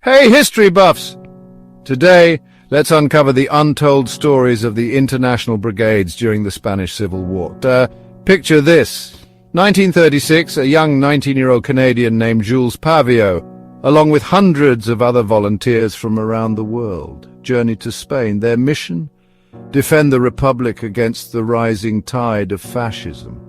Hey, history buffs! Today, let's uncover the untold stories of the international brigades during the Spanish Civil War. Picture this. 1936, a young 19-year-old Canadian named Jules Pavio, along with hundreds of other volunteers from around the world, journeyed to Spain. Their mission? Defend the Republic against the rising tide of fascism.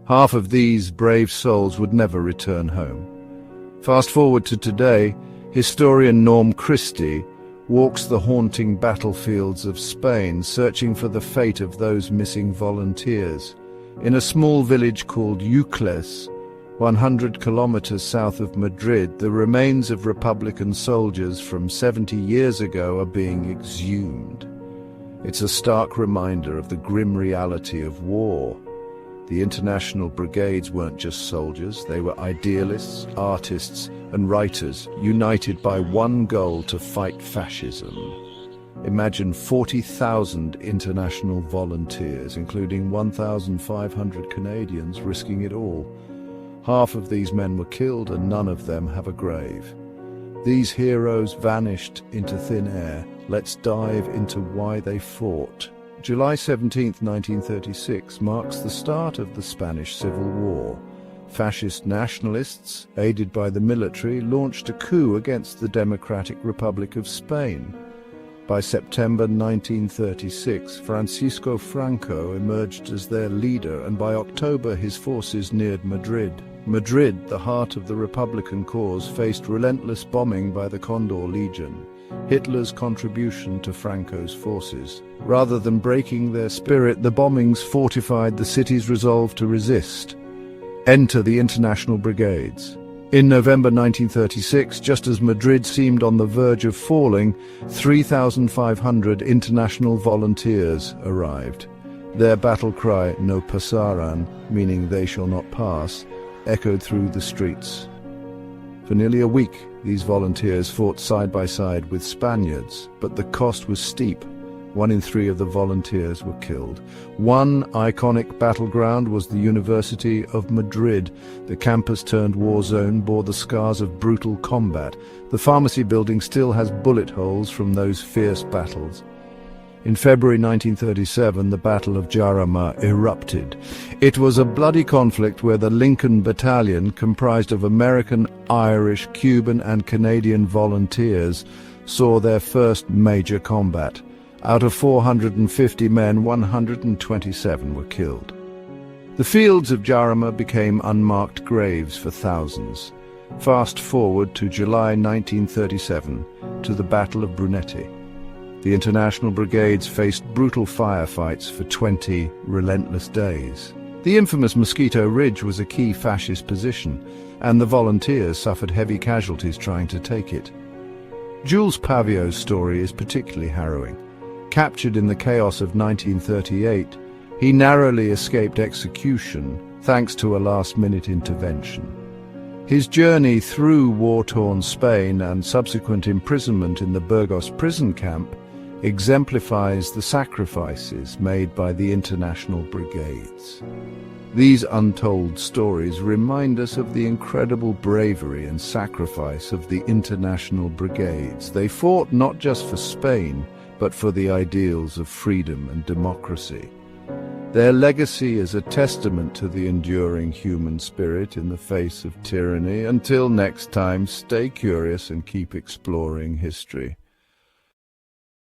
Half of these brave souls would never return home. Fast forward to today, historian Norm Christie walks the haunting battlefields of Spain, searching for the fate of those missing volunteers. In a small village called Ucles, 100 kilometers south of Madrid, the remains of Republican soldiers from 70 years ago are being exhumed. It's a stark reminder of the grim reality of war. The international brigades weren't just soldiers, they were idealists, artists, and writers, united by one goal: to fight fascism. Imagine 40,000 international volunteers, including 1,500 Canadians, risking it all. Half of these men were killed and none of them have a grave. These heroes vanished into thin air. Let's dive into why they fought. July 17, 1936 marks the start of the Spanish Civil War. Fascist nationalists, aided by the military, launched a coup against the Democratic Republic of Spain. By September 1936, Francisco Franco emerged as their leader, and by October his forces neared Madrid. Madrid, the heart of the Republican cause, faced relentless bombing by the Condor Legion, Hitler's contribution to Franco's forces. Rather than breaking their spirit, the bombings fortified the city's resolve to resist. Enter the international brigades. In November 1936, just as Madrid seemed on the verge of falling, 3,500 international volunteers arrived. Their battle cry, "No pasarán," meaning "they shall not pass," echoed through the streets. For nearly a week, these volunteers fought side by side with Spaniards, but the cost was steep. 1 in 3 of the volunteers were killed. One iconic battleground was the University of Madrid. The campus-turned-war zone bore the scars of brutal combat. The pharmacy building still has bullet holes from those fierce battles. In February 1937, the Battle of Jarama erupted. It was a bloody conflict where the Lincoln Battalion, comprised of American, Irish, Cuban, and Canadian volunteers, saw their first major combat. Out of 450 men, 127 were killed. The fields of Jarama became unmarked graves for thousands. Fast forward to July 1937, to the Battle of Brunete. The international brigades faced brutal firefights for 20 relentless days. The infamous Mosquito Ridge was a key fascist position, and the volunteers suffered heavy casualties trying to take it. Jules Pavio's story is particularly harrowing. Captured in the chaos of 1938, he narrowly escaped execution thanks to a last-minute intervention. His journey through war-torn Spain and subsequent imprisonment in the Burgos prison camp exemplifies the sacrifices made by the international brigades. These untold stories remind us of the incredible bravery and sacrifice of the international brigades. They fought not just for Spain, but for the ideals of freedom and democracy. Their legacy is a testament to the enduring human spirit in the face of tyranny. Until next time, stay curious and keep exploring history.